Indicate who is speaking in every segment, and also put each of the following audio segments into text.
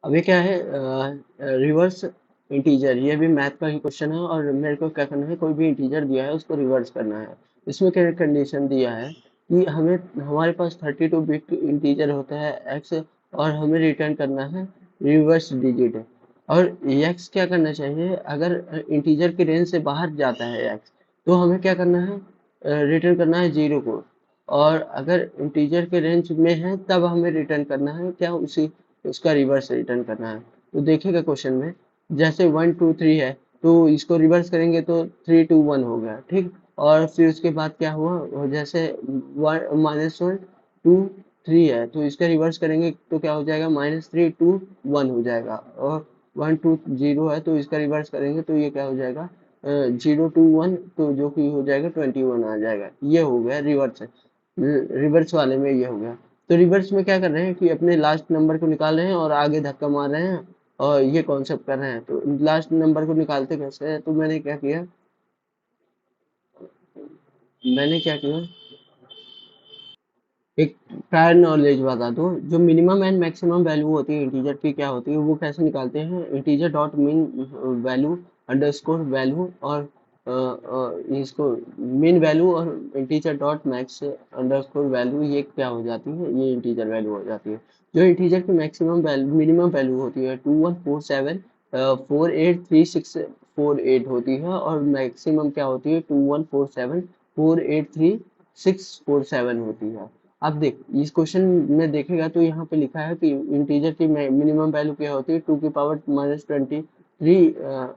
Speaker 1: अभी क्या है, रिवर्स इंटीजर, ये भी मैथ का ही क्वेश्चन है और मेरे को क्या करना है, कोई भी इंटीजर दिया है उसको रिवर्स करना है। इसमें क्या कंडीशन दिया है कि हमें, हमारे पास 32 बिट इंटीजर होता है एक्स, और हमें रिटर्न करना है रिवर्स डिजिट। और एक्स क्या करना चाहिए, अगर इंटीजर की रेंज से बाहर जाता है एक्स, तो हमें क्या करना है, रिटर्न करना है जीरो को। और अगर इंटीजर के रेंज में है तब हमें रिटर्न करना है क्या, उसी उसका रिवर्स रिटर्न करना है। तो देखिएगा क्वेश्चन में, जैसे 1 2 3 है, तो इसको रिवर्स करेंगे तो 3 2 1 हो गया, ठीक। और फिर उसके बाद क्या हुआ, और जैसे -1 2 3 है, तो इसका रिवर्स करेंगे तो क्या हो जाएगा, -3 2 1 हो जाएगा। और 1 2 0 है, तो इसका रिवर्स करेंगे तो ये क्या हो जाएगा, 0 2 1, तो जो कि हो जाएगा 21 आ जाएगा। ये हो गया रिवर्स, रिवर्स वाले में ये हो गया। तो रिवर्स में क्या कर रहे हैं कि अपने लास्ट नंबर को निकाल रहे हैं और आगे धक्का मार रहे हैं, और ये कॉन्सेप्ट कर रहे हैं। तो लास्ट नंबर को निकालते कैसे है, तो मैंने क्या किया, एक प्रायर नॉलेज बता दो। जो मिनिमम एंड मैक्सिमम वैल्यू होती है इंटीजर की, क्या होती है, वो कैसे निकालते हैं, integer dot mean value underscore value, और इसको मीन वैल्यू, और integer dot max underscore value, ये क्या हो जाती है, ये इंटीजर वैल्यू हो जाती है। जो इंटीजर की मैक्सिमम वैल्यू, मिनिमम वैल्यू होती है 2147 483648 होती है, और मैक्सिमम क्या होती है 2147 483647 होती है। अब देख, इस क्वेश्चन में देखेगा तो यहाँ पे लिखा है कि इंटीजर की मिनिमम वैल्यू क्या होती है, 2 की पावर -23।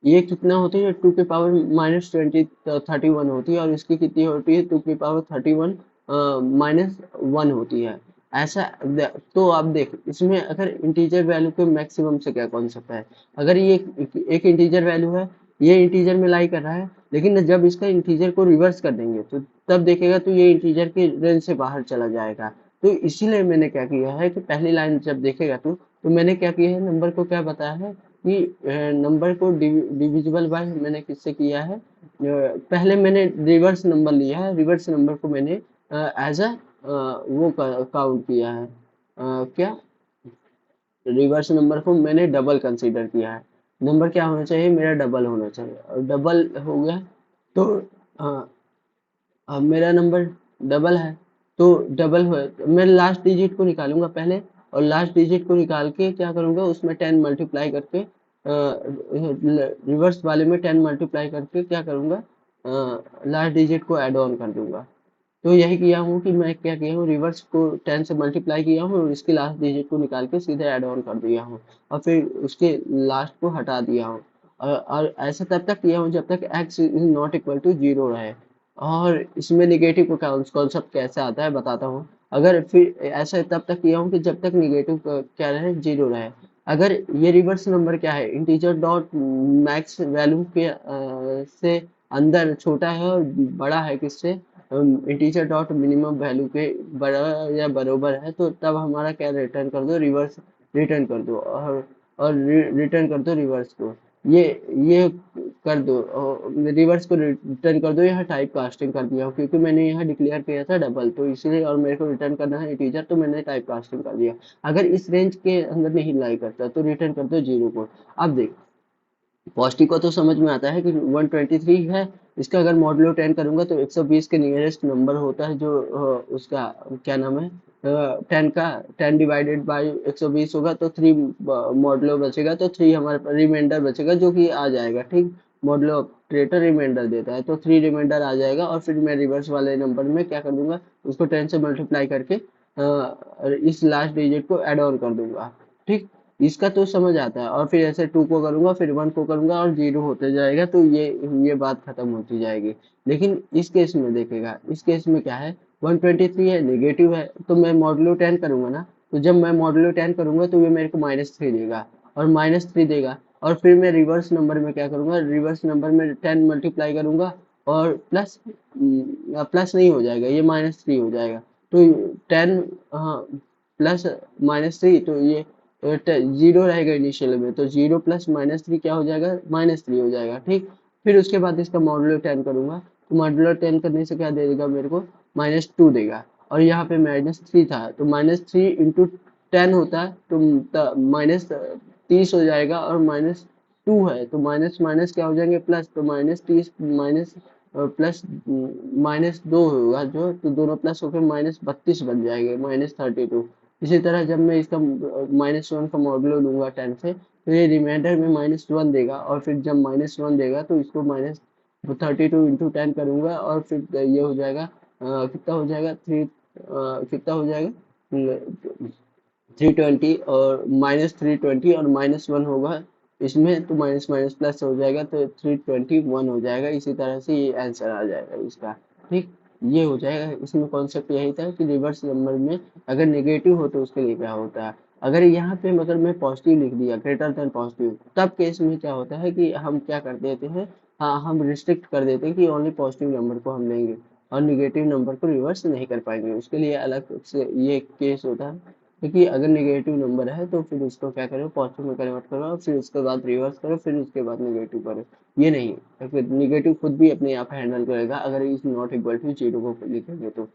Speaker 1: ये कितना होती है, 2 की पावर -20 31 होती है, और इसकी कितनी होती है, 2 की पावर 31 -1 होती है। ऐसा तो आप देख, इसमें अगर इंटीजर वैल्यू के मैक्सिमम से क्या कॉन्सेप्ट है, अगर ये एक इंटीजर वैल्यू है, ये इंटीजर में लाई कर रहा है, लेकिन जब इसका इंटीजर को रिवर्स कर देंगे तो तब देखेगा तो ये इंटीजर के रेंज से बाहर चला जाएगा। तो इसीलिए मैंने क्या किया है कि पहली लाइन जब देखेगा तो मैंने क्या किया है, नंबर को क्या बताया है कि नंबर को डिविजिबल बाय मैंने किससे किया है, पहले मैंने रिवर्स नंबर लिया है, रिवर्स नंबर को मैंने एज अ वो काउंट किया है, क्या, रिवर्स नंबर को मैंने डबल कंसीडर किया है। नंबर क्या होना चाहिए, मेरा डबल होना चाहिए, और डबल हो गया। तो अ, अब मेरा नंबर डबल है, तो डबल हो, मैं लास्ट डिजिट को निकालूंगा पहले, और लास्ट डिजिट को निकाल के क्या करूंगा, उसमें 10 मल्टीप्लाई करके, रिवर्स वाले में 10 मल्टीप्लाई करके क्या करूंगा, लास्ट डिजिट को ऐड ऑन कर दूंगा। तो यही किया हूँ कि मैं क्या किया हूँ, रिवर्स को 10 से मल्टीप्लाई किया हूँ और इसके लास्ट डिजिट को निकाल के सीधे ऐड ऑन कर दिया हूँ, और फिर उसके लास्ट को हटा दिया हूँ। और ऐसा तब तक किया हूँ जब तक x is not equal to zero रहे। और इसमें निगेटिव का कॉन्सेप्ट कैसे आता है बताता हूँ। अगर फिर ऐसा तब तक किया हूँ कि जब तक निगेटिव क्या रहे, जीरो रहे। अगर ये रिवर्स नंबर क्या है, इंटीजर डॉट मैक्स वैल्यू के से अंदर छोटा है और बड़ा है किससे, इंटीजर डॉट मिनिमम वैल्यू के बड़ा या बरोबर है, तो तब हमारा क्या रिटर्न कर दो, रिवर्स रिटर्न कर दो, और रिटर्न कर दो रिवर्स को। ये ये कर दो, रिवर्स को रिटर्न कर दो, यहाँ टाइप कास्टिंग कर दिया क्योंकि मैंने यहाँ डिक्लेयर किया था डबल, तो इसलिए, और मेरे को रिटर्न करना है इंटीजर, तो मैंने टाइप कास्टिंग कर दिया। अगर इस रेंज के अंदर नहीं लाई करता तो रिटर्न कर दो जीरो को। अब देख, पॉजिटिव को तो समझ में आता है कि 123 है, इसका अगर मॉडुलो 10 करूंगा तो 120 के नियरेस्ट नंबर होता है, जो उसका क्या नाम है, 10 का 10 डिवाइडेड बाय 120 होगा, तो 3 मॉडुलो बचेगा, तो 3 हमारे पास रिमाइंडर बचेगा जो कि आ जाएगा, ठीक। मॉडुलो ऑपरेटर रिमाइंडर देता है, तो 3 रिमाइंडर आ जाएगा, और फिर मैं रिवर्स वाले नंबर में क्या कर दूंगा, उसको 10 से मल्टीप्लाई करके इस लास्ट डिजिट को ऐड ऑन कर दूंगा, ठीक। इसका तो समझ आता है, और फिर ऐसे 2 को करूंगा, फिर 1 को करूंगा, और 0 होते जाएगा, तो ये बात खत्म होती जाएगी। लेकिन इस केस में देखेगा, इस केस में क्या है, 123 है, नेगेटिव है, तो मैं मॉडुलो 10 करूंगा ना, तो जब मैं मॉडुलो 10 करूंगा तो ये मेरे को -3 देगा, और -3 देगा। और फिर मैं रिवर्स नंबर में क्या करूंगा, रिवर्स नंबर में 10 मल्टीप्लाई करूंगा, और प्लस प्लस नहीं हो जाएगा, ये -3 हो जाएगा। तो 10, हाँ, प्लस -3, तो ये जीरो रहेगा इनिशियल में, तो 0 प्लस -3 क्या हो जाएगा, -3 हो जाएगा, ठीक। फिर उसके बाद इसका मॉडुलो 10 करूंगा, तो मॉडुलो 10 करने से क्या दे देगा मेरे को, -2 देगा। और यहाँ पे -3 था, तो -3 इंटू 10 होता है, तो -30 हो जाएगा, और -2 है तो माइनस माइनस क्या हो जाएंगे, प्लस, तो -30 माइनस प्लस -2 होगा जो, तो दोनों प्लस होकर -32 बन जाएंगे, -32। इसी तरह जब मैं इसका -1 का मॉडुलो लूंगा 10 से, तो ये रिमाइंडर में -1 देगा, और फिर जब -1 देगा तो इसको -32 इंटू 10 करूंगा, और फिर ये हो जाएगा कितना हो जाएगा, कितना हो जाएगा, 320, और -320 और -1 होगा इसमें, तो माइनस माइनस प्लस हो जाएगा, तो 321 हो जाएगा। इसी तरह से ये आंसर आ जाएगा इसका। ठीक, ये हो जाएगा। इसमें कॉन्सेप्ट यही था कि रिवर्स नंबर में अगर नेगेटिव हो तो उसके लिए क्या होता है। अगर यहाँ पे अगर मैं पॉजिटिव लिख दिया, ग्रेटर देन पॉजिटिव, तब केस में क्या होता है कि हम क्या कर देते हैं, हाँ, हम रिस्ट्रिक्ट कर देते हैं कि ओनली पॉजिटिव नंबर को हम लेंगे, और निगेटिव नंबर को रिवर्स नहीं कर पाएंगे। उसके लिए अलग से ये केस होता है, क्योंकि अगर नेगेटिव नंबर है तो फिर उसको क्या करो, पॉजिटिव में कन्वर्ट करो, फिर उसके बाद रिवर्स करो, फिर उसके बाद नेगेटिव करो। ये नहीं, फिर नेगेटिव खुद भी अपने आप हैंडल करेगा अगर इज नॉट इक्वल टू 0 को लिखेंगे तो।